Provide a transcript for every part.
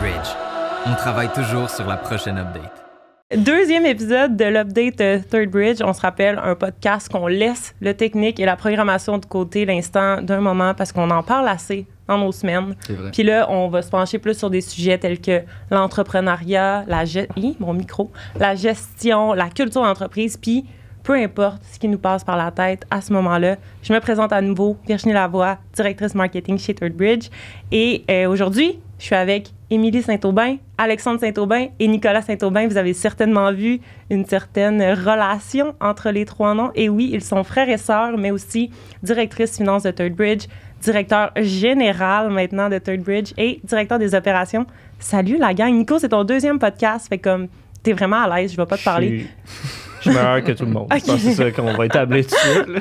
Bridge. On travaille toujours sur la prochaine update. Deuxième épisode de l'update Third Bridge. On se rappelle, un podcast qu'on laisse le technique et la programmation de côté l'instant d'un moment parce qu'on en parle assez dans nos semaines. C'est vrai. Puis là, on va se pencher plus sur des sujets tels que l'entrepreneuriat, la gestion, la culture d'entreprise, puis peu importe ce qui nous passe par la tête à ce moment-là. Je me présente à nouveau, Virginie Lavoie, directrice marketing chez Third Bridge. Et aujourd'hui, je suis avec Émilie Saint-Aubin, Alexandre Saint-Aubin et Nicolas Saint-Aubin. Vous avez certainement vu une certaine relation entre les trois noms. Et oui, ils sont frères et sœurs, mais aussi directrice finance de Third Bridge, directeur général maintenant de Third Bridge et directeur des opérations. Salut la gang. Nico, c'est ton deuxième podcast. Fait comme t'es vraiment à l'aise, je vais pas te parler. Je suis meilleur que tout le monde. Okay. Je pense que c'est ça qu'on va établir tout de suite. Là.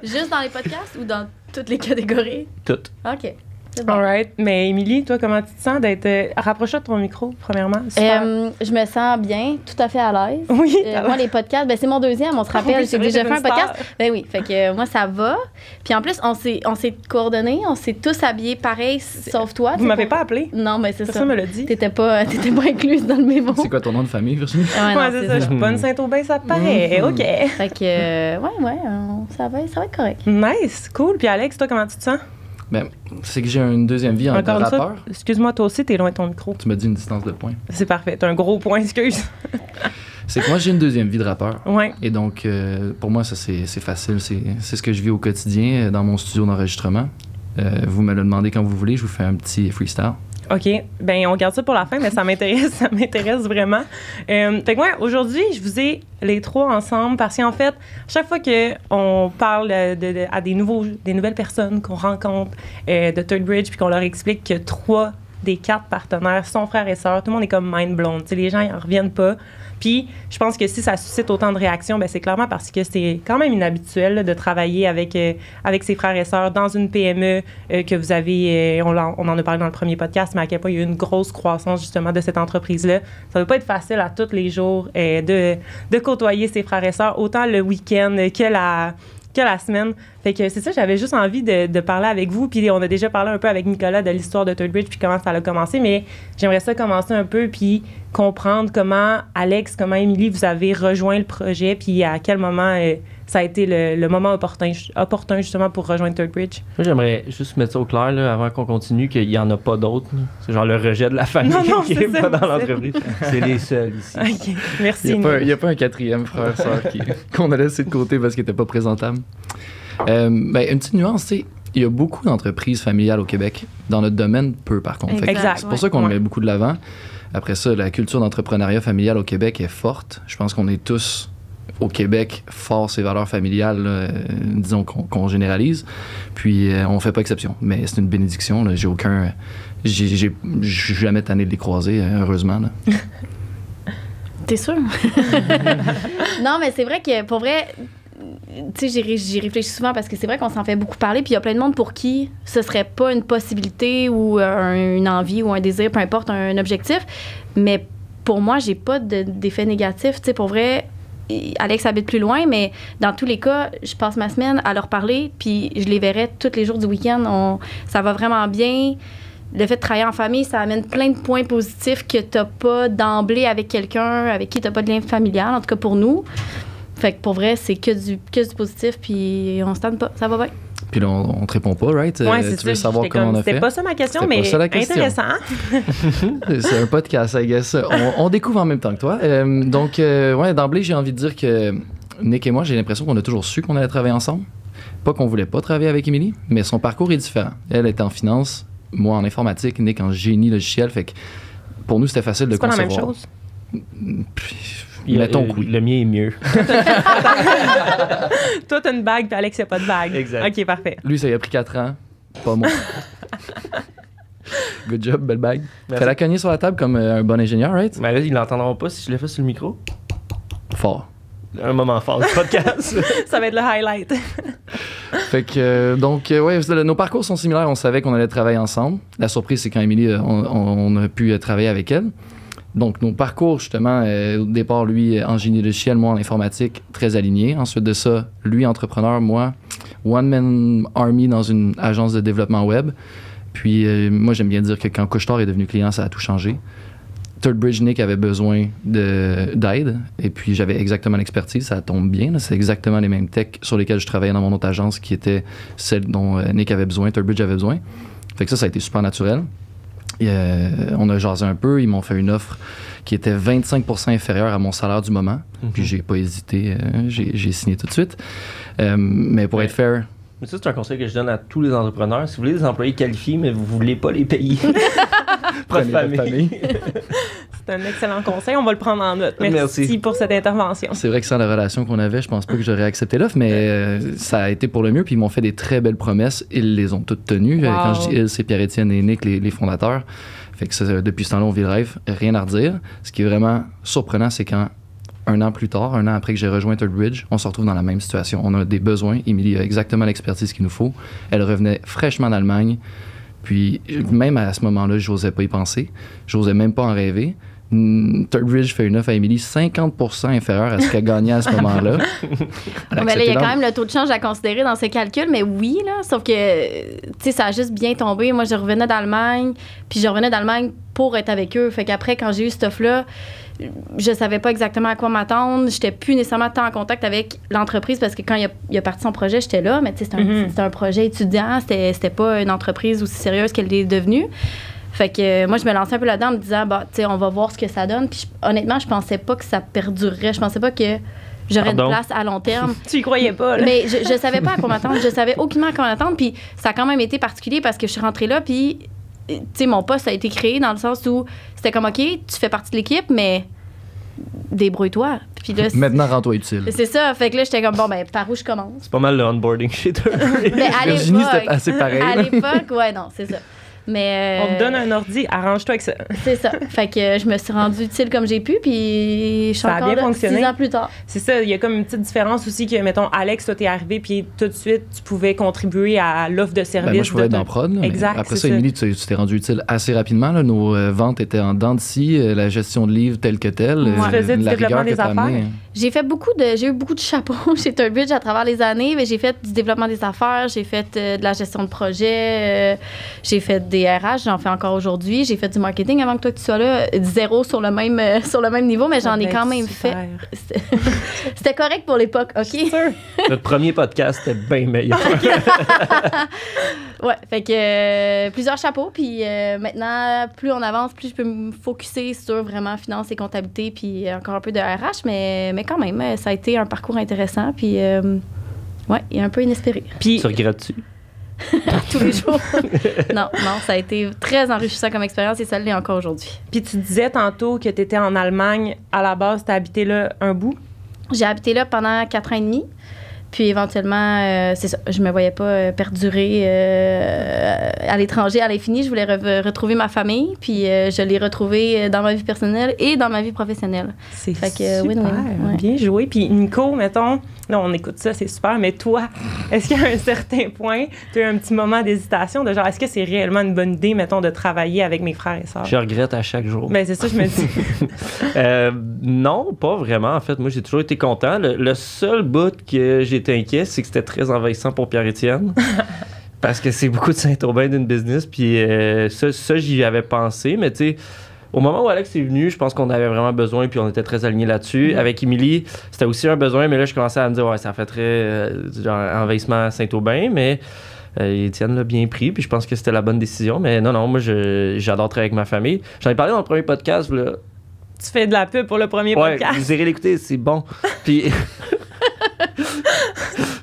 Juste dans les podcasts ou dans toutes les catégories? Toutes. OK. C'est bon. All right. Mais Émilie, toi, comment tu te sens d'être... Rapproche-toi de ton micro, premièrement. Super. Je me sens bien, tout à fait à l'aise. Oui. Moi, les podcasts, c'est mon deuxième, on se rappelle. Oui, c'est J'ai vrai, déjà fait un t'es une podcast. star. Ben oui, fait que moi, ça va. Puis en plus, on s'est coordonnés, on s'est tous habillés pareil, sauf toi. Vous m'avez pas appelé? Non, mais c'est ça. Personne me l'a dit. T'étais pas incluse dans le mémo. C'est quoi ton nom de famille, Virginie? Ouais, Ouais, non, c'est ça. Je suis pas une Saint-Aubin, ça te paraît. OK. Fait que, ça va être correct. Nice. Cool. Puis Alex, toi, comment tu te sens? Ben, c'est que j'ai une deuxième vie en Encore une rappeur. fois, excuse-moi, toi aussi, t'es loin de ton micro. Tu m'as dit une distance de points. C'est parfait. T'as un gros point, excuse. C'est que moi, j'ai une deuxième vie de rappeur. Ouais. Et donc, pour moi, ça, c'est facile. C'est ce que je vis au quotidien dans mon studio d'enregistrement. Vous me le demandez quand vous voulez, je vous fais un petit freestyle. OK. Ben on garde ça pour la fin, mais ça m'intéresse vraiment. Fait que moi, aujourd'hui, je vous ai les trois ensemble parce qu'en fait, chaque fois qu'on parle à des nouvelles personnes qu'on rencontre de Third Bridge puis qu'on leur explique que 3 des 4 partenaires sont frères et sœurs, tout le monde est comme mind blown. Tu sais, les gens, ils en reviennent pas. Puis, je pense que si ça suscite autant de réactions, ben c'est clairement parce que c'est quand même inhabituel là, de travailler avec ses frères et sœurs dans une PME que vous avez, on en a parlé dans le premier podcast, mais à quel point il y a eu une grosse croissance justement de cette entreprise-là. Ça ne va pas être facile à tous les jours de côtoyer ses frères et sœurs, autant le week-end que la semaine. Fait que c'est ça, j'avais juste envie de parler avec vous. Puis on a déjà parlé un peu avec Nicolas de l'histoire de Third Bridge puis comment ça a commencé, mais j'aimerais ça commencer un peu puis comprendre comment Alex, comment Émilie, vous avez rejoint le projet puis à quel moment ça a été le moment opportun justement pour rejoindre Third Bridge. Moi, j'aimerais juste mettre ça au clair là, avant qu'on continue qu'il n'y en a pas d'autres. Là. C'est genre le rejet de la famille Non, qui c'est n'est ça, pas dans c'est l'entreprise. C'est les seuls ici. OK. Merci. Il n'y a pas un quatrième frère sœur qu'on a laissé de côté parce qu'il n'était pas présentable. Une petite nuance, tu sais, il y a beaucoup d'entreprises familiales au Québec. Dans notre domaine, peu par contre. Fait que Exact. c'est pour ça qu'on le met beaucoup de l'avant. Après ça, la culture d'entrepreneuriat familial au Québec est forte. Je pense qu'on est tous au Québec forts ces valeurs familiales, là, disons qu'on généralise. Puis on fait pas exception. Mais c'est une bénédiction. Là. J'ai jamais tanné de les croiser, heureusement. Là. T'es sûr? Non, mais c'est vrai que, pour vrai, tu sais, j'y réfléchis souvent parce que c'est vrai qu'on s'en fait beaucoup parler, puis il y a plein de monde pour qui ce serait pas une possibilité ou une envie ou un désir, peu importe, un objectif. Mais pour moi, j'ai pas d'effet négatif. Tu sais, pour vrai, Alex habite plus loin, mais dans tous les cas, je passe ma semaine à leur parler, puis je les verrai tous les jours du week-end. Ça va vraiment bien. Le fait de travailler en famille, ça amène plein de points positifs que t'as pas d'emblée avec quelqu'un avec qui t'as pas de lien familial, en tout cas pour nous. Fait que pour vrai, c'est que du positif, puis on se tente pas. Ça va bien. Puis là, on te répond pas, right? Ouais, c'est tu veux ça. savoir comment on a fait? C'était pas ça ma question, C'était mais pas ça la question. intéressant. C'est un podcast, I guess. On découvre en même temps que toi. Donc, d'emblée, j'ai envie de dire que Nick et moi, j'ai l'impression qu'on a toujours su qu'on allait travailler ensemble. Pas qu'on voulait pas travailler avec Émilie, mais son parcours est différent. Elle est en finance, moi en informatique, Nick en génie logiciel. Fait que pour nous, c'était facile de C'est pas la concevoir. même chose? Mettons que oui. Le mien est mieux. Toi, t'as une bague, puis Alex, il a pas de bague. Exact. OK, parfait. Lui, ça lui a pris 4 ans. Pas moi. Good job, belle bague. Merci. Fais-la cogner sur la table comme un bon ingénieur, right? Mais là, ils l'entendront pas si je le fais sur le micro. Fort. Un moment fort du podcast. Ça va être le highlight. Fait que, nos parcours sont similaires. On savait qu'on allait travailler ensemble. La surprise, c'est quand Émilie, on a pu travailler avec elle. Donc, nos parcours, justement, au départ, lui, en génie logiciel, moi, en informatique, très alignés. Ensuite de ça, lui, entrepreneur, moi, one-man army dans une agence de développement web. Puis moi, j'aime bien dire que quand Couche-Tard est devenu client, ça a tout changé. Third Bridge Nick avait besoin d'aide, et puis j'avais exactement l'expertise, ça tombe bien. Là. C'est exactement les mêmes techs sur lesquels je travaillais dans mon autre agence, qui étaient celles dont Nick avait besoin, Third Bridge avait besoin. Fait que ça a été super naturel. Et, on a jasé un peu, ils m'ont fait une offre qui était 25% inférieure à mon salaire du moment. Puis j'ai pas hésité, j'ai signé tout de suite. Mais pour être fair... Mais ça, c'est un conseil que je donne à tous les entrepreneurs. Si vous voulez des employés qualifiés, mais vous voulez pas les payer, Prenez votre famille. C'est un excellent conseil. On va le prendre en note. Merci pour cette intervention. C'est vrai que sans la relation qu'on avait, je pense pas que j'aurais accepté l'offre, mais ça a été pour le mieux. Puis ils m'ont fait des très belles promesses. Ils les ont toutes tenues. Wow. Quand je dis ils, c'est Pierre-Étienne et Nick, les fondateurs. Fait que ça, depuis ce temps-là, on vit le rêve. Rien à redire. Ce qui est vraiment surprenant, c'est quand un an plus tard, un an après que j'ai rejoint Third Bridge, on se retrouve dans la même situation. On a des besoins. Émilie a exactement l'expertise qu'il nous faut. Elle revenait fraîchement d'Allemagne. Puis même à ce moment-là, j'osais pas y penser. J'osais même pas en rêver. Third Bridge fait une offre à Émilie 50% inférieure à ce qu'elle gagnait à ce moment-là. Mais là, il y a quand même le taux de change à considérer dans ces calculs, mais oui, là, sauf que, tu sais, ça a juste bien tombé. Moi, je revenais d'Allemagne, puis je revenais d'Allemagne pour être avec eux. Fait qu'après, quand j'ai eu cette offre-là, je savais pas exactement à quoi m'attendre. J'étais plus nécessairement tant en contact avec l'entreprise parce que quand il a parti son projet, j'étais là, mais tu sais, c'était un projet étudiant, c'était pas une entreprise aussi sérieuse qu'elle est devenue. Fait que moi, je me lançais un peu là-dedans en me disant, bah, tu sais, on va voir ce que ça donne. Puis honnêtement, je pensais pas que ça perdurerait. Je pensais pas que j'aurais une place à long terme. Tu y croyais pas, là. Mais je savais pas à quoi m'attendre. Je savais aucunement à quoi m'attendre. Puis ça a quand même été particulier parce que je suis rentrée là, puis, tu sais, mon poste a été créé dans le sens où c'était comme, OK, tu fais partie de l'équipe, mais débrouille-toi. Puis là, maintenant, rends-toi utile. C'est ça. Fait que là, j'étais comme, bon, ben, par où je commence? C'est pas mal le onboarding chez eux. Mais à Virginie, c'était l'époque, assez pareil. à l'époque, ouais, non, c'est ça. Mais, on te donne un ordi, arrange-toi avec ça. C'est ça. Fait que je me suis rendue utile comme j'ai pu, puis je suis Ça a encore bien là fonctionné. 6 ans plus tard. C'est ça, il y a comme une petite différence aussi que, mettons, Alex, toi, t'es arrivé, puis tout de suite, tu pouvais contribuer à l'offre de service. Ben, moi, je pouvais être dans prod. Là, exact. Après ça, Émilie, tu t'es rendu utile assez rapidement. Là. Nos ventes étaient en dents de scie, la gestion de livres telle que telle. Ouais. Tu faisais du développement des affaires. J'ai eu beaucoup de chapeaux chez Third Bridge à travers les années, mais j'ai fait du développement des affaires, j'ai fait de la gestion de projet, j'ai fait des RH, j'en fais encore aujourd'hui, j'ai fait du marketing avant que toi tu sois là, zéro sur le même niveau, mais j'en ai quand même fait. C'était correct pour l'époque, OK? Notre premier podcast était bien meilleur. Ouais, fait que plusieurs chapeaux, puis maintenant, plus on avance, plus je peux me focusser sur vraiment finance et comptabilité, puis encore un peu de RH, mais quand même, ça a été un parcours intéressant, puis ouais, et un peu inespéré. Puis, tu regrettes-tu? Tous les jours. non, ça a été très enrichissant comme expérience et ça l'est encore aujourd'hui. Puis tu disais tantôt que tu étais en Allemagne. À la base, tu as habité là un bout. J'ai habité là pendant 4 ans et demi. Puis éventuellement, c'est ça, je me voyais pas perdurer à l'étranger à l'infini. Je voulais retrouver ma famille, puis je l'ai retrouvée dans ma vie personnelle et dans ma vie professionnelle. C'est fait que, super, ouais. Bien joué. Puis Nico, mettons, là, on écoute ça, c'est super, mais toi, est-ce qu'à un certain point, tu as eu un petit moment d'hésitation de genre, est-ce que c'est réellement une bonne idée, mettons, de travailler avec mes frères et sœurs? Je regrette à chaque jour. Ben, c'est ça, je me dis. Non, pas vraiment. En fait, moi, j'ai toujours été content. Le seul bout que j'étais inquiet, c'est que c'était très envahissant pour Pierre-Étienne. Parce que c'est beaucoup de Saint-Aubin d'une business. Puis ça, j'y avais pensé. Mais tu sais, au moment où Alex est venu, je pense qu'on avait vraiment besoin. Puis on était très alignés là-dessus. Avec Émilie, c'était aussi un besoin. Mais là, je commençais à me dire, ouais, ça fait très genre, envahissement à Saint-Aubin. Mais Étienne l'a bien pris. Puis je pense que c'était la bonne décision. Mais non, moi, j'adore travailler avec ma famille. J'en ai parlé dans le premier podcast. Là. Tu fais de la pub pour le premier podcast. Vous irez l'écouter, c'est bon. Puis...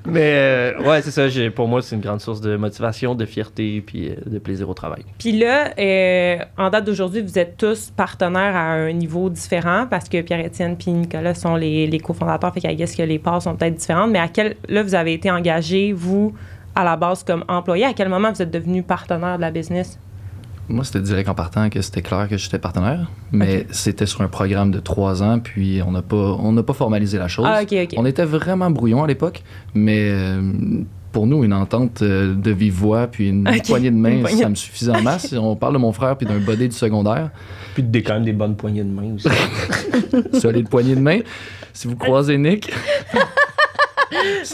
Mais ouais, c'est ça. Pour moi, c'est une grande source de motivation, de fierté puis de plaisir au travail. Puis là, en date d'aujourd'hui, vous êtes tous partenaires à un niveau différent parce que Pierre-Étienne puis Nicolas sont les cofondateurs. Fait qu'à guess que les parts sont peut-être différentes. Mais là, vous avez été engagés, vous, à la base, comme employé. À quel moment vous êtes devenu partenaire de la business? Moi, c'était direct en partant que c'était clair que j'étais partenaire, mais c'était sur un programme de 3 ans, puis on n'a pas formalisé la chose. Ah, OK. On était vraiment brouillon à l'époque, mais pour nous, une entente de vive voix, puis une poignée de main, ça me suffisait en masse. On parle de mon frère, puis d'un body du secondaire. Puis quand même des bonnes poignées de main aussi. Solide poignée de main. Si vous croisez Nick...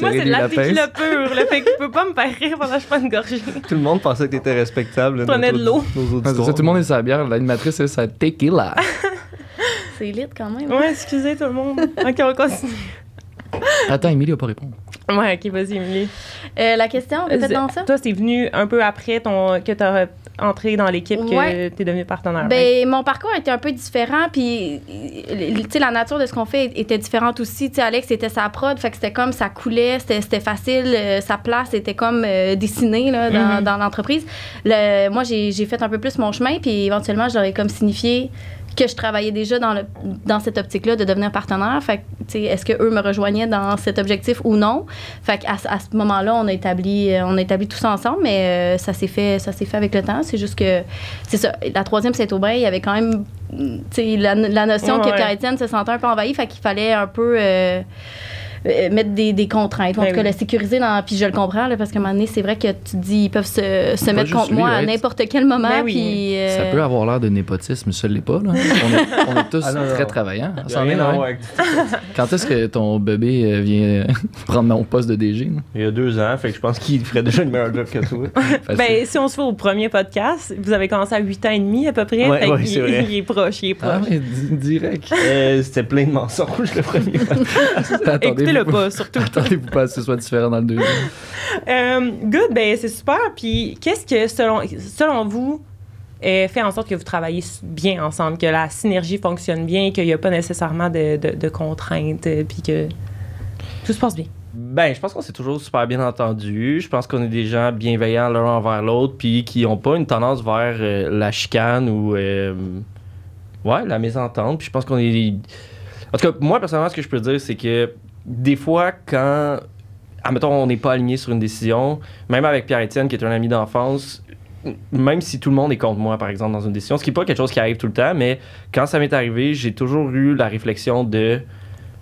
Moi, c'est de la lapins. tequila pure. Le fait que tu peux pas me faire rire pendant que je prends une gorgée. Tout le monde pensait que t'étais respectable. Prenais de l'eau. Nos Ah, c'est auditeurs. ça, tout le monde est sa bière. L'animatrice, c'est sa tequila. C'est lit quand même. Ouais, excusez tout le monde. OK, on continue. Attends, Émilie n'a pas répondu. Ouais, OK, vas-y, Émilie. La question, peut-être dans ça? Toi, c'est venu un peu après que tu as entré dans l'équipe, Ouais. que tu es devenu partenaire. Ouais. Ben, mon parcours était un peu différent, puis tu sais, la nature de ce qu'on fait était différente aussi. Tu sais, Alex, c'était sa prod, fait que c'était comme ça coulait, c'était facile, sa place était comme dessinée là, dans l'entreprise. Moi, j'ai fait un peu plus mon chemin, puis éventuellement, j'aurais comme signifié que je travaillais déjà dans cette optique-là de devenir partenaire. Fait que, tu sais, est-ce qu'eux me rejoignaient dans cet objectif ou non? Fait qu'à ce moment-là, on a établi tout ça ensemble, mais ça s'est fait avec le temps. C'est juste que, c'est ça, la troisième Saint-Aubin, il y avait quand même, tu sais, la notion que Pierre-Étienne se sentait un peu envahi, fait qu'il fallait un peu mettre des contraintes, ou en tout cas le sécuriser. Puis je le comprends, là, parce qu'à un moment donné, c'est vrai que tu te dis, ils peuvent se mettre contre moi à n'importe quel moment. Ben oui. Puis, Ça peut avoir l'air de népotisme, ça ne l'est pas. Là. On est tous très travaillants. Il y a rien à voir avec ça. Quand est-ce que ton bébé vient prendre mon poste de DG? Là? Il y a 2 ans, fait que je pense qu'il ferait déjà une meilleure job que toi. Ben, si on se fait au premier podcast, vous avez commencé à 8 ans et demi à peu près. Ouais, Fait ouais, qu'il- c'est vrai. il est proche, il est proche. Ah oui, direct. C'était plein de mensonges, le premier. Écoutez-le pas, surtout. Attendez-vous pas à ce que ce soit différent dans le deuxième. Good, ben c'est super. Puis qu'est-ce que, selon vous, fait en sorte que vous travaillez bien ensemble, que la synergie fonctionne bien, qu'il n'y a pas nécessairement de contraintes, puis que tout se passe bien? Ben, je pense qu'on s'est toujours super bien entendu. Je pense qu'on est des gens bienveillants l'un envers l'autre, puis qui n'ont pas une tendance vers la chicane ou la mésentente. Puis je pense qu'on est... En tout cas, moi, personnellement, ce que je peux dire, c'est que des fois, quand, admettons, on n'est pas aligné sur une décision, même avec Pierre-Étienne, qui est un ami d'enfance, même si tout le monde est contre moi, par exemple, dans une décision, ce qui n'est pas quelque chose qui arrive tout le temps, mais quand ça m'est arrivé, j'ai toujours eu la réflexion de...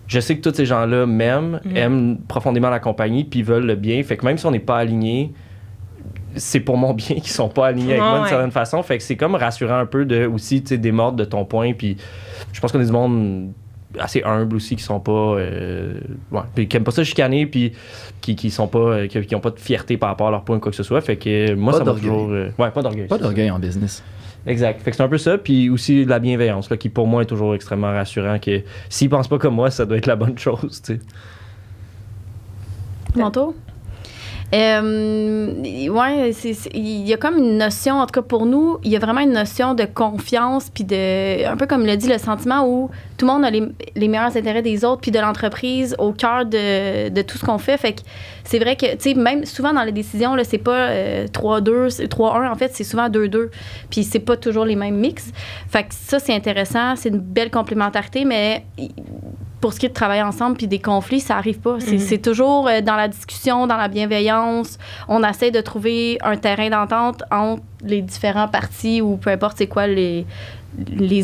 Je sais que tous ces gens-là m'aiment, aiment profondément la compagnie, puis veulent le bien. Fait que même si on n'est pas aligné, c'est pour mon bien qu'ils sont pas alignés avec moi d'une certaine façon. Fait que c'est comme rassurant un peu de aussi, tu sais, démordre de ton point. Puis je pense qu'on est du monde assez humble aussi, qui sont pas... puis qui aiment pas ça chicaner, puis qui sont pas... qui ont pas de fierté par rapport à leur point ou quoi que ce soit. Fait que moi, Pas ça m'a d'orgueil. toujours... pas d'orgueil. Pas d'orgueil en business. Exact. Fait que c'est un peu ça, puis aussi de la bienveillance, là, qui pour moi est toujours extrêmement rassurant, que s'ils pensent pas comme moi, ça doit être la bonne chose, tu sais. Mon tour? Ouais, il y a comme une notion, en tout cas pour nous, il y a vraiment une notion de confiance, puis un peu comme l'a dit, le sentiment où tout le monde a les meilleurs intérêts des autres, puis de l'entreprise au cœur de tout ce qu'on fait. Fait que c'est vrai que, tu sais, même souvent dans les décisions, là, c'est pas 3-2, 3-1, en fait, c'est souvent 2-2. Puis c'est pas toujours les mêmes mix. Fait que ça, c'est intéressant, c'est une belle complémentarité, mais pour ce qui est de travailler ensemble puis des conflits, ça arrive pas. C'est toujours dans la discussion, dans la bienveillance. On essaie de trouver un terrain d'entente entre les différents partis ou peu importe c'est quoi les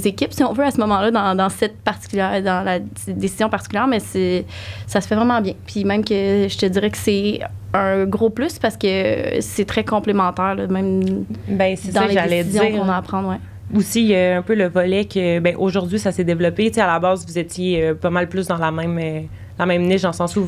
équipes, si on veut, à ce moment-là, dans la décision particulière, mais ça se fait vraiment bien. Puis même que je te dirais que c'est un gros plus parce que c'est très complémentaire, là, même Ben, c'est dans ça que les j'allais décisions dire. qu'on a à prendre, ouais. Aussi, il y a un peu le volet que, ben, aujourd'hui, ça s'est développé. Tu sais, à la base, vous étiez pas mal plus dans la même niche, dans le sens où vous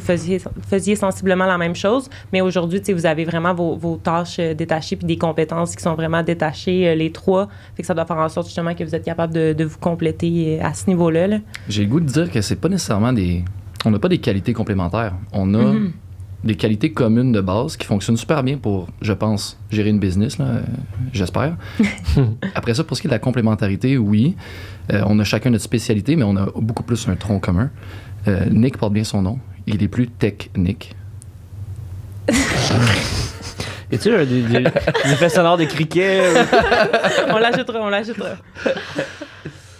faisiez sensiblement la même chose. Mais aujourd'hui, tu sais, vous avez vraiment vos tâches détachées puis des compétences qui sont vraiment détachées, les trois. Fait que ça doit faire en sorte, justement, que vous êtes capable de vous compléter à ce niveau-là, là. J'ai le goût de dire que c'est pas nécessairement on n'a pas des qualités complémentaires. On a des qualités communes de base qui fonctionnent super bien pour, je pense, gérer une business, là, j'espère. Après ça, pour ce qui est de la complémentarité, oui, on a chacun notre spécialité, mais on a beaucoup plus un tronc commun. Nick porte bien son nom. Il est plus technique. Y a-t-il des effets sonores de criquets? On l'ajoutera.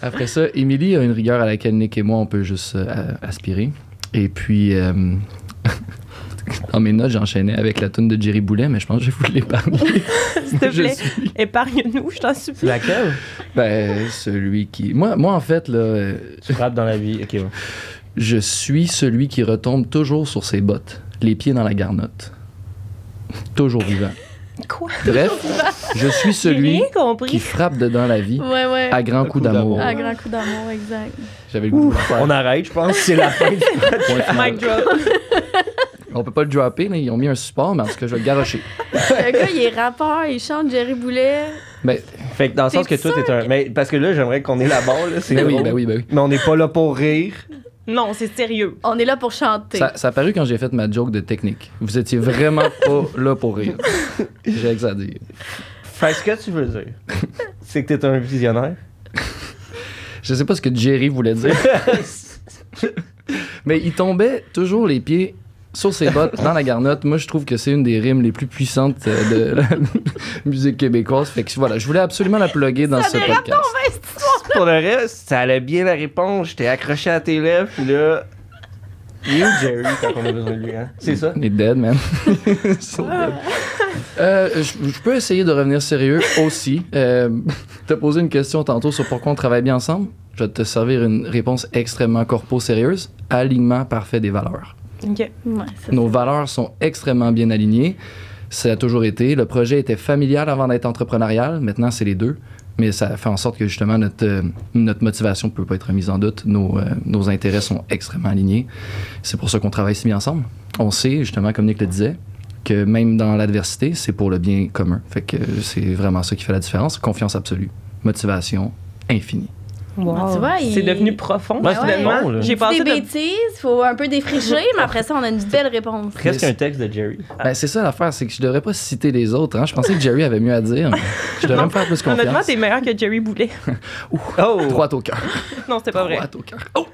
Après ça, Émilie a une rigueur à laquelle Nick et moi, on peut juste aspirer. Et puis, dans mes notes, j'enchaînais avec la toune de Jerry Boulet, mais je pense que je vais vous l'épargner. S'il te Je plaît, suis- épargne-nous, je t'en supplie. Laquelle? Ben, celui qui... Moi en fait, là, Tu frappes dans la vie. OK, ouais. je suis celui qui retombe toujours sur ses bottes, les pieds dans la garnotte. Toujours vivant. Quoi? Bref, je suis J'ai celui rien compris. qui frappe dedans la vie Ouais. à grands coups d'amour. À grand coup d'amour, exact. J'avais le goût de le faire. On arrête, je pense. C'est la fin. Point final. Mic drop. On peut pas le dropper, là, ils ont mis un support, mais en tout cas, je vais le garrocher. Le gars, il est rappeur, il chante Jerry Boulet. Ben, Fait que dans le sens que T'es toi, t'es un. Mais parce que là, j'aimerais qu'on ait la barre, là. C'est ben oui, drôle. ben oui, ben oui. Mais on n'est pas là pour rire. Non, c'est sérieux. On est là pour chanter. Ça a paru quand j'ai fait ma joke de technique. Vous étiez vraiment pas là pour rire. J'ai rien à dire. Fait que ce que tu veux dire, c'est que t'es un visionnaire. Je sais pas ce que Jerry voulait dire. Mais il tombait toujours les pieds sur ses bottes dans la garnotte. Moi, je trouve que c'est une des rimes les plus puissantes de la musique québécoise. Fait que voilà, je voulais absolument la plugger dans ce podcast. Pour le reste, ça allait bien la réponse. J'étais accroché à tes lèvres, puis là. Il est où Jerry quand on a besoin de lui, hein? C'est ça? Il est dead, man. So dead. Je peux essayer de revenir sérieux aussi. T'as posé une question tantôt sur pourquoi on travaille bien ensemble. Je vais te servir une réponse extrêmement corpo-sérieuse. Alignement parfait des valeurs. OK. Ouais, c'est Nos valeurs sont extrêmement bien alignées. Ça a toujours été. Le projet était familial avant d'être entrepreneurial. Maintenant, c'est les deux. Mais ça fait en sorte que justement, notre motivation ne peut pas être mise en doute. Nos intérêts sont extrêmement alignés. C'est pour ça qu'on travaille si bien ensemble. On sait, justement, comme Nick le disait, que même dans l'adversité, c'est pour le bien commun. Fait que c'est vraiment ça qui fait la différence. Confiance absolue. Motivation infinie. Wow. Tu vois, C'est devenu profond, Ouais, finalement. bon, là. J'ai des passé de... bêtises, il faut un peu défricher, mais après ça, on a une belle réponse. Presque un texte de Jerry. Ben, c'est ça l'affaire, c'est que je devrais pas citer les autres. Hein. Je pensais que Jerry avait mieux à dire. Mais je devrais me faire plus Honnêtement, confiance. t'es meilleur que Jerry Boulet. Oh! Droit au cœur. Non, c'était pas vrai. Droit au cœur. Oh!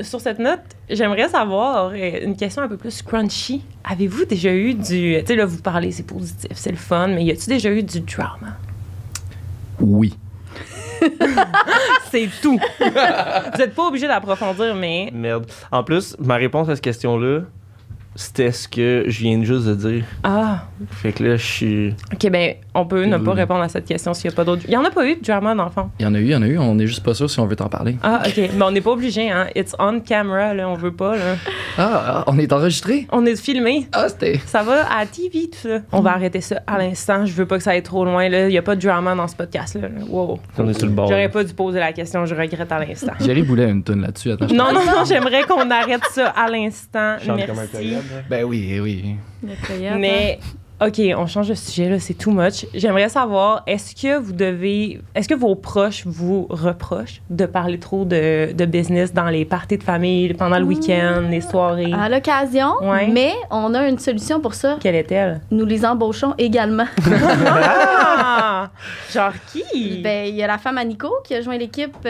Sur cette note, j'aimerais savoir une question un peu plus crunchy. Avez-vous déjà eu du... Tu sais, là, vous parlez, c'est positif, c'est le fun, mais y a-tu déjà eu du drama? Oui. C'est tout. Vous n'êtes pas obligé d'approfondir, mais... Merde. En plus, ma réponse à cette question-là, c'était ce que je viens juste de dire. Ah, Fait que là, je suis. OK, ben on peut ne pas Oui. répondre à cette question s'il n'y a pas d'autres... Il n'y en a pas eu de drama d'enfant. Il y en a eu. On n'est juste pas sûr si on veut t'en parler. Ah, OK. Mais on n'est pas obligé, hein. It's on camera, là. On veut pas, là. On est enregistré? On est filmé. Ah, c'était... Ça va à la TV, tout ça. On va arrêter ça à l'instant. Je veux pas que ça aille trop loin, là. Il n'y a pas de drama dans ce podcast-là. Là. Wow. On est sur le bord. J'aurais pas dû poser la question. Je regrette à l'instant. Jerry Boulet une toune là-dessus. Attends, Non, j'aimerais qu'on arrête ça à l'instant. Chante comme un Merci. coyote, hein. Ben oui, oui. Le coyote, Mais, OK, on change de sujet, là, c'est too much. J'aimerais savoir, est-ce que vos proches vous reprochent de parler trop de business dans les parties de famille, pendant le week-end, les soirées? À l'occasion, Ouais. mais on a une solution pour ça. Quelle est-elle? Nous les embauchons également. Ah! Genre qui? Ben, il y a la femme à Nico qui a joint l'équipe il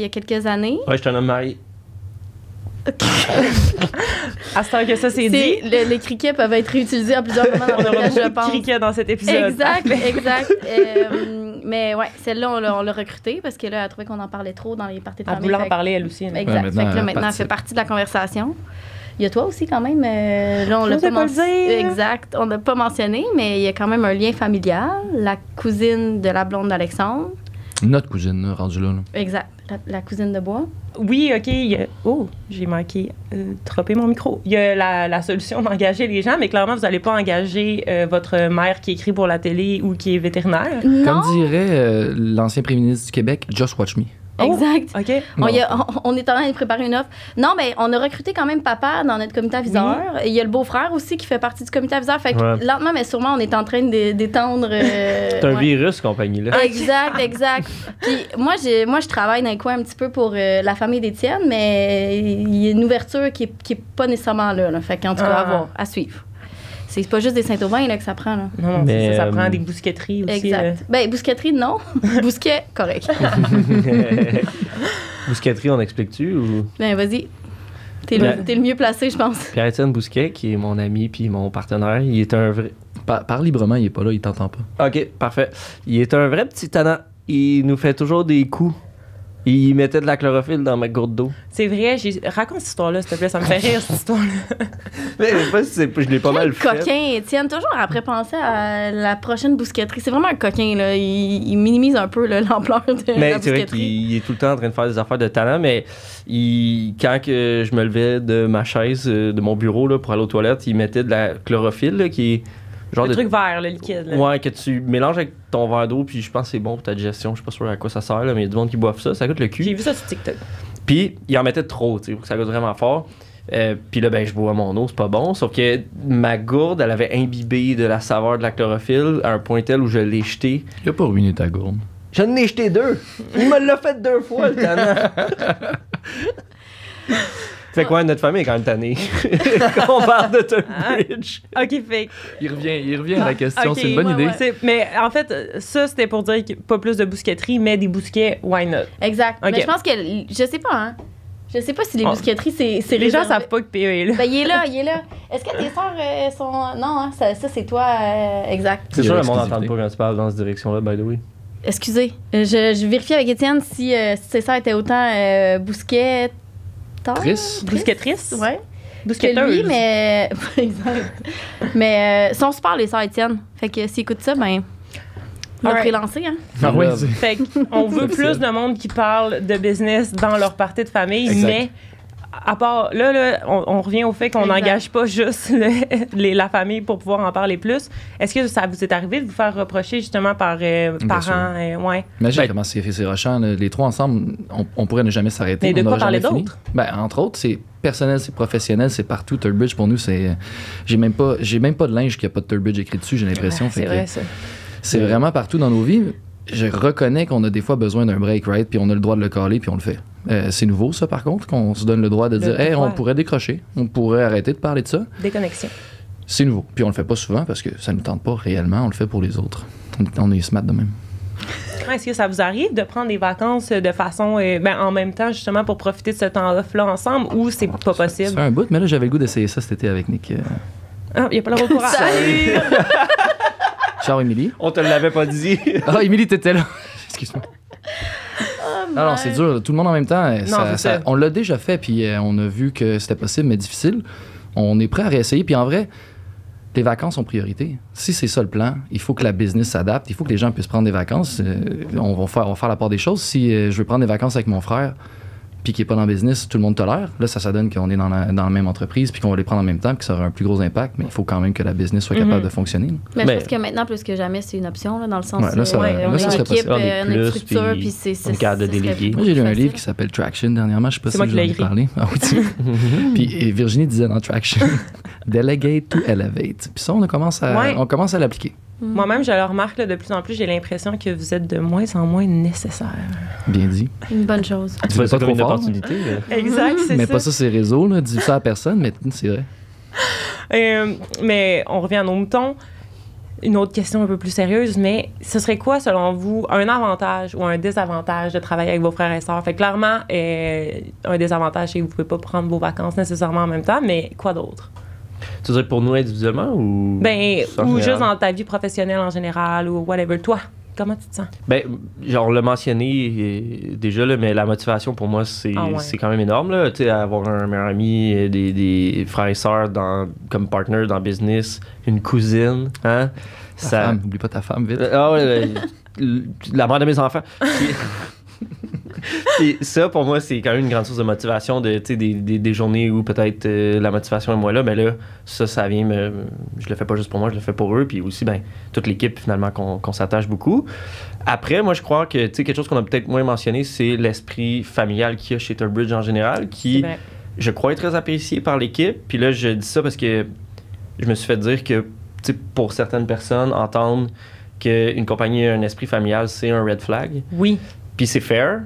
y a quelques années. Ouais, je suis un homme marié. À ce temps que ça, c'est dit. Les criquets peuvent être réutilisés à plusieurs moments dans On le aura podcast, beaucoup je de pense. criquets dans cet épisode. Exact, exact. Mais ouais, celle-là, on l'a recrutée parce qu'elle a trouvé qu'on en parlait trop dans les parties de Elle famille. voulait en Fait que- parler, elle aussi. là. Exact. Ouais, maintenant, Fait que là, elle maintenant, elle participe. fait partie de la conversation. Il y a toi aussi, quand même. Là, on Je l'a n'osais pas le dire. Exact. On l'a pas mentionné, mais il y a quand même un lien familial. La cousine de la blonde d'Alexandre. Notre cousine, là, rendue là. Exact. La cousine de bois. Oui, OK. Oh, j'ai manqué tropper mon micro. Il y a la solution d'engager les gens, mais clairement, vous n'allez pas engager votre mère qui écrit pour la télé ou qui est vétérinaire. Non. Comme dirait l'ancien premier ministre du Québec, Just Watch Me. Exact. OK. On est en train de préparer une offre. Non, mais on a recruté quand même papa dans notre comité aviseur. Il y a le beau-frère aussi qui fait partie du comité aviseur. Fait que Ouais. lentement, mais sûrement, on est en train d'étendre. C'est un ouais. virus, compagnie, là. Exact, exact. Puis moi, je travaille dans le coin un petit peu pour la famille d'Étienne, mais il y a une ouverture qui est pas nécessairement là. Fait qu'en tout cas, à voir, à suivre. C'est pas juste des Saint-Aubin là, que ça prend. Là. Non, Mais, ça prend des bousqueteries aussi. Exact. Ben, bousqueterie, non. Bousquet, correct. Bousqueterie, on explique-tu ou. Ben, vas-y. T'es Ben- le mieux placé, je pense. Pierre-Étienne Bousquet, qui est mon ami puis mon partenaire, il est un vrai. Parle librement, il est pas là, il t'entend pas. Ok, parfait. Il est un vrai petit tannant. Il nous fait toujours des coups. Il mettait de la chlorophylle dans ma gourde d'eau. C'est vrai, raconte cette histoire-là, s'il te plaît, ça me fait rire, cette histoire-là. Mais je sais pas si je l'ai pas mal fait. Coquin, Étienne, toujours après penser à la prochaine bousqueterie. C'est vraiment un coquin, là. Il minimise un peu là, l'ampleur de Mais la c'est vrai bousqueterie. qu'il est tout le temps en train de faire des affaires de talent, mais quand que je me levais de ma chaise, de mon bureau là, pour aller aux toilettes, il mettait de la chlorophylle, là, qui est genre Le de... truc vert, le liquide. Là. Ouais, que tu mélanges avec ton verre d'eau, puis je pense que c'est bon pour ta digestion. Je suis pas sûr à quoi ça sert, là, mais il y a du monde qui boive ça. Ça goûte le cul. J'ai vu ça sur TikTok. Puis, il en mettait trop, tu sais, pour que ça goûte vraiment fort. Puis là, ben, je bois mon eau, c'est pas bon. Sauf que ma gourde, elle avait imbibé de la saveur de la chlorophylle à un point tel où je l'ai jeté. Il a pas ruiné ta gourde. Je n'ai jeté 2. Il me l'a fait 2 fois, le tannant. Fait quoi, notre famille est quand même tannée. Quand on parle de Turnbridge. OK, fait. Il revient à la question, OK, c'est une bonne idée. Mais en fait, ça, c'était pour dire que pas plus de bousqueterie, mais des bousquets, why not? Exact. OK. Mais je pense que, je sais pas, hein. Je sais pas si les bousqueteries, c'est Les gens réservé. savent pas que PE est là. Ben, il est là. Est-ce que tes sœurs sont. Non, hein, ça c'est toi. Exact. C'est sûr, le monde L'exclusivité. n'entend pas quand tu parles dans cette direction-là, by the way. Excusez. Je vérifie avec Étienne si tes sœurs étaient autant bousquettes. Trice. Bousquettrice? Ouais. Que Bousquetteuse. lui, mais. Exact. Mais sont super, les sœurs Étienne. Fait que s'ils écoutent ça, ben. On va Alright. freelancer, hein. Ah ouais, Fait qu'on veut plus de monde qui parle de business dans leur partie de famille, Exact. mais à part là, on revient au fait qu'on Exact. n'engage pas juste la famille pour pouvoir en parler plus. Est-ce que ça vous est arrivé de vous faire reprocher justement par parents? Ouais. Imagine Ben- comment c'est rochant. Là. Les trois ensemble, on pourrait ne jamais s'arrêter. Mais de on quoi n'aurait parler jamais fini. d'autre? Ben, entre autres, c'est personnel, c'est professionnel, c'est partout. Turbridge, pour nous, c'est. J'ai même pas de linge qui a pas de Turbridge écrit dessus, j'ai l'impression. C'est Fait que vrai, ça. c'est vraiment partout dans nos vies. Je reconnais qu'on a des fois besoin d'un break, right? Puis on a le droit de le caler, puis on le fait. C'est nouveau, ça, par contre, qu'on se donne le droit de dire, hey, droit. on pourrait décrocher, on pourrait arrêter de parler de ça. Déconnexion. C'est nouveau. Puis on le fait pas souvent parce que ça ne nous tente pas réellement, on le fait pour les autres. On est smart de même. Est-ce que ça vous arrive de prendre des vacances de façon, en même temps, justement, pour profiter de ce temps off-là ensemble, ou c'est pas Ça possible? fait un bout, mais là, j'avais le goût d'essayer ça cet été avec Nick. Ah, il n'y a pas le recours à... Salut! Ciao, Émilie. On te l'avait pas dit. Ah, Émilie, t'étais là. Excuse-moi. Non, c'est dur. Tout le monde en même temps. c'est ça. On l'a déjà fait, puis on a vu que c'était possible, mais difficile. On est prêt à réessayer. Puis en vrai, les vacances sont priorité. Si c'est ça le plan, il faut que la business s'adapte. Il faut que les gens puissent prendre des vacances. On va faire la part des choses. Si je veux prendre des vacances avec mon frère, puis qui n'est pas dans le business, tout le monde tolère. Là, ça donne qu'on est dans la même entreprise, puis qu'on va les prendre en même temps, puis que ça aura un plus gros impact. Mais il faut quand même que la business soit capable de fonctionner. Mais je Ben- pense que maintenant, plus que jamais, c'est une option, là, dans le sens Ouais, là, ça- où là, on ça est serait une équipe, possible. On est on a une plus, structure, puis puis c'est on est capable de ce serait déléguer. beaucoup Moi, j'ai lu plus un facile. livre qui s'appelle Traction dernièrement. Je sais pas C'est si moi je qui vous en l'ai ai écrit. parlé. Ah oui, puis Virginie disait dans Traction, Delegate to Elevate. Puis ça, on commence à l'appliquer. Moi-même, je le remarque là, de plus en plus, j'ai l'impression que vous êtes de moins en moins nécessaire. Bien dit. Une bonne chose. Tu vois ça pas comme une trop fort, opportunité. Exact, c'est Mais pas ça sur les réseaux, là. Dis ça à personne, mais c'est vrai. Mais on revient à nos moutons. Une autre question un peu plus sérieuse, mais ce serait quoi, selon vous, un avantage ou un désavantage de travailler avec vos frères et sœurs? Fait que clairement, un désavantage, c'est que vous pouvez pas prendre vos vacances nécessairement en même temps, mais quoi d'autre? Tu dirais pour nous individuellement ou. Ben, en ou général? juste dans ta vie professionnelle en général, ou whatever. Toi, comment tu te sens? Ben, genre, on l'a mentionné déjà, là, mais la motivation pour moi, c'est Ah ouais. c'est quand même énorme. Là, tu sais, avoir un meilleur ami, des frères et sœurs comme partner dans le business, une cousine, hein? Ta femme, n'oublie pas ta femme, vite. Ah ouais, la mère de mes enfants. Puis ça, pour moi, c'est quand même une grande source de motivation. Tu sais, des journées où peut-être la motivation est moins là, mais là, ça vient je le fais pas juste pour moi, je le fais pour eux. Puis aussi, ben, toute l'équipe, finalement, qu'on s'attache beaucoup. Après, moi, je crois que, tu sais, quelque chose qu'on a peut-être moins mentionné, c'est l'esprit familial qu'il y a chez Turbridge en général, qui, C'est vrai. je crois, est très apprécié par l'équipe. Puis là, je dis ça parce que je me suis fait dire que, tu sais, pour certaines personnes, entendre qu'une compagnie a un esprit familial, c'est un red flag. Oui. Puis c'est fair,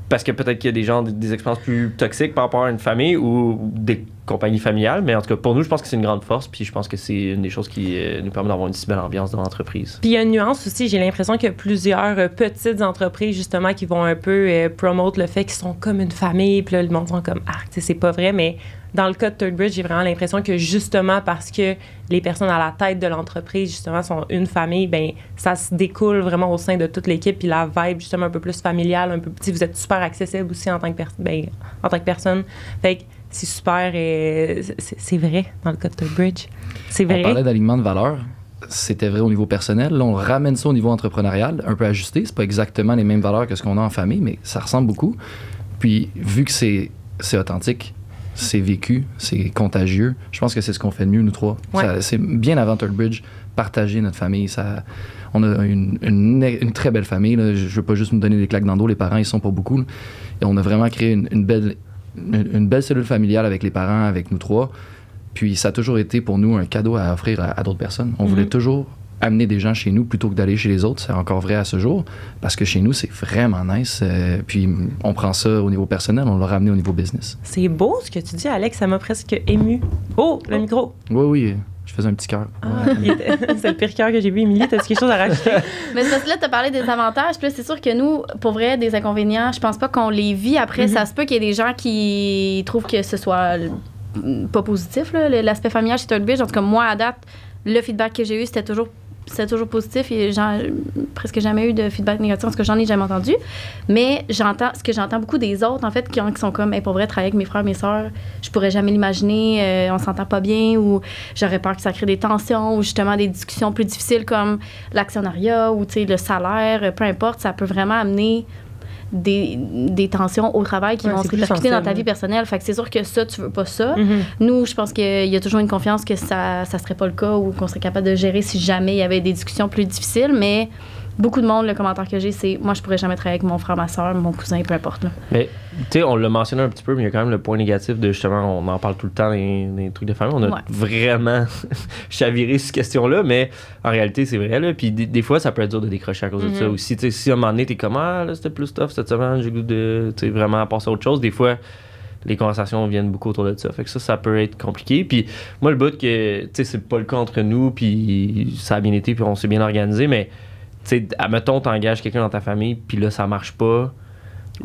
parce que peut-être qu'il y a des gens, des expériences plus toxiques par rapport à une famille ou des compagnies familiales, mais en tout cas, pour nous, je pense que c'est une grande force, puis je pense que c'est une des choses qui nous permet d'avoir une si belle ambiance dans l'entreprise. Puis il y a une nuance aussi, j'ai l'impression qu'il y a plusieurs petites entreprises justement qui vont un peu promote le fait qu'ils sont comme une famille, puis là le monde sont comme c'est pas vrai, mais dans le cas de Turbridge, j'ai vraiment l'impression que justement parce que les personnes à la tête de l'entreprise justement sont une famille, ben ça se découle vraiment au sein de toute l'équipe, puis la vibe justement un peu plus familiale, un peu petit, vous êtes super accessible aussi en tant que personne. Fait que c'est super, c'est vrai dans le cas de Turbridge. C'est On vrai. parlait d'alignement de valeurs. C'était vrai au niveau personnel. Là, on ramène ça au niveau entrepreneurial, un peu ajusté. C'est pas exactement les mêmes valeurs que ce qu'on a en famille, mais ça ressemble beaucoup. Puis, vu que c'est authentique, c'est vécu, c'est contagieux, je pense que c'est ce qu'on fait de mieux, nous trois. Ouais. C'est bien avant Turbridge, partager notre famille. On a une très belle famille. Là. Je veux pas juste nous donner des claques dans le dos. Les parents, ils sont pas beaucoup. Là. Et on a vraiment créé une belle une belle cellule familiale avec les parents, avec nous trois. Puis ça a toujours été pour nous un cadeau à offrir à d'autres personnes. On voulait toujours amener des gens chez nous plutôt que d'aller chez les autres. C'est encore vrai à ce jour, parce que chez nous, c'est vraiment nice. Puis on prend ça au niveau personnel, on l'a ramené au niveau business. C'est beau ce que tu dis, Alex, ça m'a presque ému. Oh, le micro! Oui, je faisais un petit cœur. C'est le pire cœur que j'ai vu. Émilie, t'as quelque chose à rajouter? Mais c'est parce que là, tu as parlé des avantages. Puis là, c'est sûr que nous, pour vrai, des inconvénients, je pense pas qu'on les vit. Après, ça se peut qu'il y ait des gens qui trouvent que ce soit pas positif, là, l'aspect familial chez ThirdBridge. En tout cas, moi, à date, le feedback que j'ai eu, c'était toujours positif et presque jamais eu de feedback négatif parce que j'en ai jamais entendu. Mais ce que j'entends beaucoup des autres, en fait, qui sont comme, hey, pour vrai, travailler avec mes frères, mes sœurs, je pourrais jamais l'imaginer, on s'entend pas bien ou j'aurais peur que ça crée des tensions ou justement des discussions plus difficiles comme l'actionnariat ou, tu sais, le salaire, peu importe, ça peut vraiment amener des tensions au travail qui vont se répercuter dans ta vie personnelle. Fait que c'est sûr que ça, tu veux pas ça. Nous, je pense qu'il y a toujours une confiance que ça serait pas le cas ou qu'on serait capable de gérer si jamais il y avait des discussions plus difficiles, mais beaucoup de monde, le commentaire que j'ai, c'est moi, je pourrais jamais travailler avec mon frère, ma soeur, mon cousin, peu importe. Là. Mais, tu sais, on l'a mentionné un petit peu, mais il y a quand même le point négatif de justement, on en parle tout le temps dans les trucs de famille. On a vraiment chaviré sur cette question-là, mais en réalité, c'est vrai. Là. Puis des fois, ça peut être dur de décrocher à cause de ça aussi. Tu sais, si à un moment donné, t'es comme, là, c'était plus tough cette semaine, j'ai le goût de vraiment passer à autre chose. Des fois, les conversations viennent beaucoup autour de ça. Fait que ça peut être compliqué. Puis moi, le bout que, tu sais, c'est pas le cas entre nous, puis ça a bien été, puis on s'est bien organisé, mais tu sais, admettons, t'engages quelqu'un dans ta famille, puis là, ça marche pas.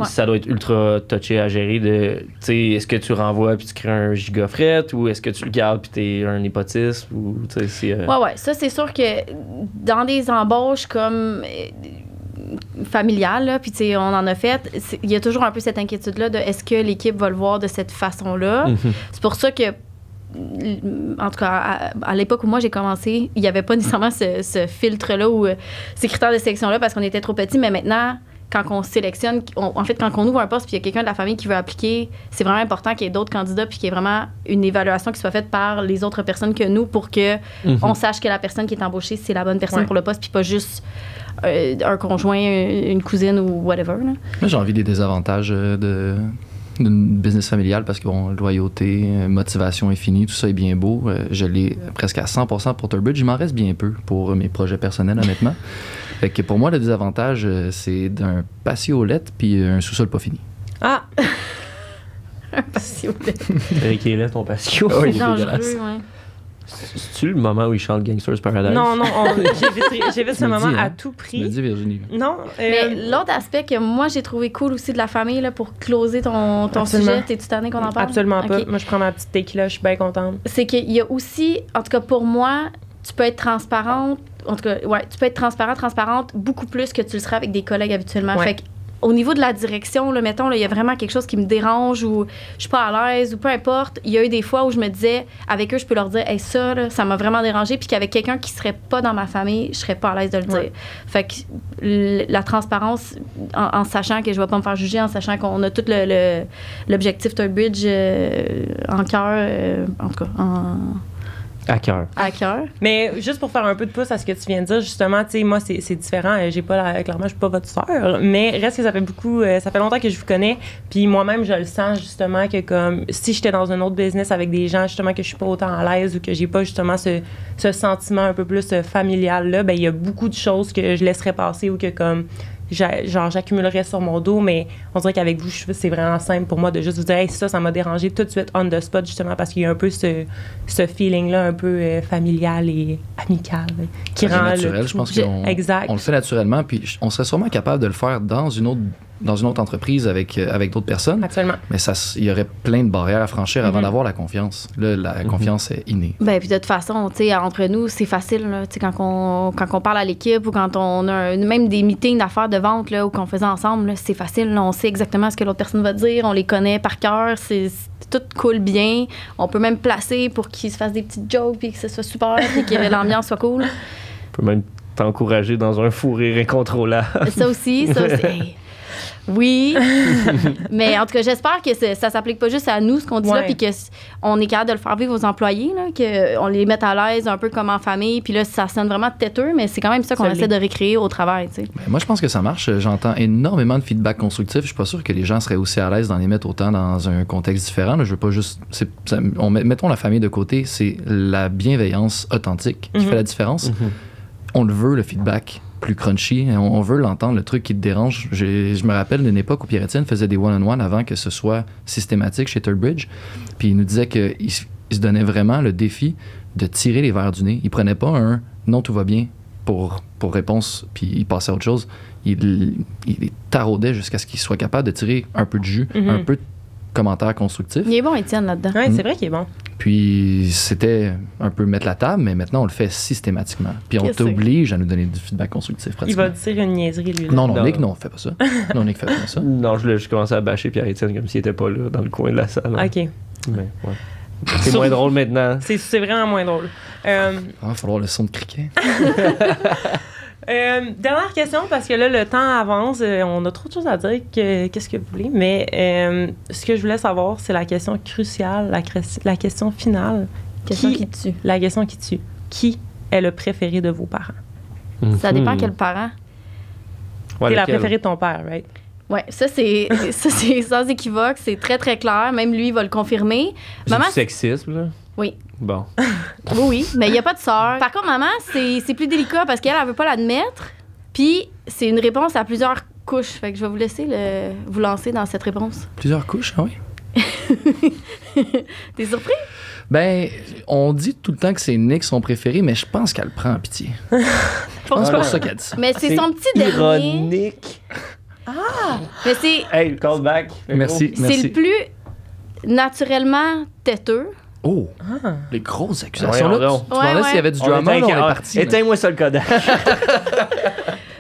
Ça doit être ultra touché à gérer de, tu sais, est-ce que tu renvoies puis tu crées un gigafret ou est-ce que tu le gardes puis t'es un népotisme ou, tu sais, c'est... Ouais, ça, c'est sûr que dans des embauches comme familiales, là, puis tu sais, on en a fait, il y a toujours un peu cette inquiétude-là de est-ce que l'équipe va le voir de cette façon-là. C'est pour ça que en tout cas, à l'époque où moi j'ai commencé, il n'y avait pas nécessairement ce filtre-là ou ces critères de sélection-là parce qu'on était trop petits, mais maintenant, quand on sélectionne, en fait, quand on ouvre un poste puis il y a quelqu'un de la famille qui veut appliquer, c'est vraiment important qu'il y ait d'autres candidats puis qu'il y ait vraiment une évaluation qui soit faite par les autres personnes que nous pour que on sache que la personne qui est embauchée, c'est la bonne personne pour le poste puis pas juste un conjoint, une cousine ou whatever. Là. Moi, j'ai envie des désavantages d'une business familiale parce que loyauté, motivation infinie, tout ça est bien beau. Je l'ai presque à 100% pour ThirdBridge. Il m'en reste bien peu pour mes projets personnels, honnêtement. Fait que pour moi, le désavantage, c'est d'un patio aux lettres puis un sous-sol pas fini. Ah! Un patio aux lettres. Avec les lettres, ton patio. Oh, il est C'est dangereux, dégueulasse. ouais. C'est-tu le moment où il chante Gangsters Paradise? Non, j'évite ce moment à tout Tu me prix. dis, Virginie. Non. Mais l'autre aspect que moi j'ai trouvé cool aussi de la famille là, pour closer ton sujet, t'es-tu tannée qu'on en parle? Absolument pas. Ok. Moi, je prends ma petite tequila, je suis bien contente. C'est qu'il y a aussi, en tout cas pour moi, tu peux être transparente, en tout cas, tu peux être transparente beaucoup plus que tu le serais avec des collègues habituellement. Ouais. Fait que, au niveau de la direction, là, mettons, il y a vraiment quelque chose qui me dérange ou je suis pas à l'aise ou peu importe. Il y a eu des fois où je me disais, avec eux, je peux leur dire, hey, ça, là, ça m'a vraiment dérangé. Puis qu'avec quelqu'un qui serait pas dans ma famille, je serais pas à l'aise de le dire. Fait que la transparence, en sachant que je vais pas me faire juger, en sachant qu'on a tout l'objectif ThirdBridge en cœur, en tout cas, à cœur. Mais juste pour faire un peu de pouce à ce que tu viens de dire, justement, tu sais, moi, c'est différent. Clairement, je suis pas votre sœur. Mais reste que ça fait longtemps que je vous connais. Puis moi-même, je le sens, justement, que comme si j'étais dans un autre business avec des gens, justement, que je suis pas autant à l'aise ou que j'ai pas, justement, ce sentiment un peu plus familial-là, ben il y a beaucoup de choses que je laisserais passer ou que, comme, j'accumulerais sur mon dos, mais on dirait qu'avec vous, c'est vraiment simple pour moi de juste vous dire, hey, ça m'a dérangé tout de suite on the spot, justement, parce qu'il y a un peu ce feeling-là un peu familial et amical qui rend naturel, je pense qu'on exact. On le fait naturellement, puis on serait sûrement capable de le faire dans une autre entreprise avec d'autres personnes. Absolument. Mais il y aurait plein de barrières à franchir avant d'avoir la confiance. Là, la confiance est innée. Ben, puis de toute façon, tu sais, entre nous, c'est facile, là, tu sais, quand on parle à l'équipe ou quand on a même des meetings d'affaires de vente, là, ou qu'on faisait ensemble, là, c'est facile, là, on sait exactement ce que l'autre personne va dire, on les connaît par cœur, tout coule bien. On peut même placer pour qu'ils se fassent des petites jokes puis que ce soit super puis que l'ambiance soit cool. On peut même t'encourager dans un fou rire incontrôlable. Ça aussi. Hey. Oui. Mais en tout cas, j'espère que ça s'applique pas juste à nous, ce qu'on dit là, puis qu'on est capable de le faire vivre aux employés, qu'on les mette à l'aise un peu comme en famille. Puis là, ça sonne vraiment têteux, mais c'est quand même ça qu'on essaie de récréer au travail. Tu sais. Moi, je pense que ça marche. J'entends énormément de feedback constructif. Je suis pas sûr que les gens seraient aussi à l'aise d'en émettre autant dans un contexte différent. Là, je veux pas juste... mettons la famille de côté, c'est la bienveillance authentique qui fait la différence. On le veut, le feedback plus crunchy. On veut l'entendre, le truc qui te dérange. Je me rappelle d'une époque où Pierre-Étienne faisait des one-on-one avant que ce soit systématique chez Turbridge. Puis il nous disait qu'il se donnait vraiment le défi de tirer les verres du nez. Il prenait pas un « non, tout va bien » pour réponse, puis il passait à autre chose. Il les taraudait jusqu'à ce qu'il soit capable de tirer un peu de jus, un peu de commentaires constructifs. Il est bon, Étienne, là-dedans. Oui, c'est vrai qu'il est bon. Puis c'était un peu mettre la table, mais maintenant on le fait systématiquement. Puis on t'oblige à nous donner du feedback constructif pratiquement. Il va dire une niaiserie, lui. Non, Nick, non, fais pas ça. Non, Nick, fais pas ça. Non, je voulais juste commencer à bâcher Pierre-Étienne comme s'il était pas là, dans le coin de la salle. OK. Mais, ouais. C'est moins drôle maintenant. C'est vraiment moins drôle. Il va falloir le son de criquet. Dernière question, parce que là, le temps avance. On a trop de choses à dire. Qu'est-ce que vous voulez? Mais ce que je voulais savoir, c'est la question cruciale, la question finale. Question qui tue. La question qui tue. Qui est le préféré de vos parents? Ça dépend quel parent. T'es la préférée de ton père, right? Oui, ça c'est sans équivoque. C'est très, très clair. Même lui, il va le confirmer. C'est du sexisme, là? Oui. Bon. Oui, mais il n'y a pas de sœur. Par contre, maman, c'est plus délicat parce qu'elle, elle veut pas l'admettre. Puis, c'est une réponse à plusieurs couches. Fait que je vais vous laisser vous lancer dans cette réponse. Plusieurs couches, ah oui? T'es surpris? Ben, on dit tout le temps que c'est Nick son préféré, mais je pense qu'elle le prend en pitié. Je pense que c'est pour ça qu'elle dit ça. Mais c'est son petit dernier. Ironique. Mais c'est... Hey, callback. Merci. C'est le plus naturellement têteux. Oh! Les grosses accusations. Là, tu demandais s'il y avait du drama, on est parti. Éteins-moi ça le codage.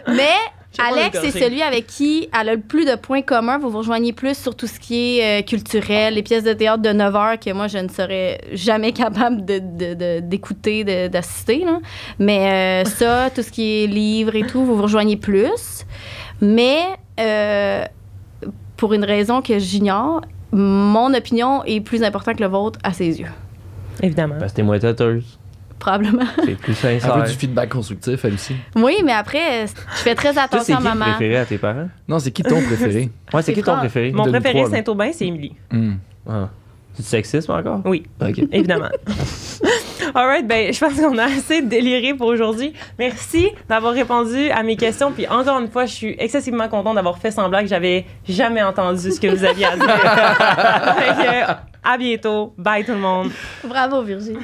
Mais Alex, c'est celui avec qui elle a le plus de points communs. Vous rejoignez plus sur tout ce qui est culturel, les pièces de théâtre de 9 heures que moi, je ne serais jamais capable d'écouter, d'assister. Là. Mais ça, tout ce qui est livres et tout, vous rejoignez plus. Mais pour une raison que j'ignore, mon opinion est plus importante que le vôtre à ses yeux. Évidemment. Parce que t'es moins têteuse. Probablement. C'est plus sincère. Elle veut du feedback constructif, elle aussi. Oui, mais après, je fais très attention à maman. C'est qui le préféré à tes parents? Non, c'est qui ton préféré? Ouais, c'est qui ton préféré? Mon préféré, Saint-Aubin, c'est Émilie. C'est du sexisme encore? Oui, okay. Évidemment. All right, ben, je pense qu'on a assez déliré pour aujourd'hui. Merci d'avoir répondu à mes questions. Puis encore une fois, je suis excessivement contente d'avoir fait semblant que j'avais jamais entendu ce que vous aviez à dire. À bientôt. Bye tout le monde. Bravo, Virginie.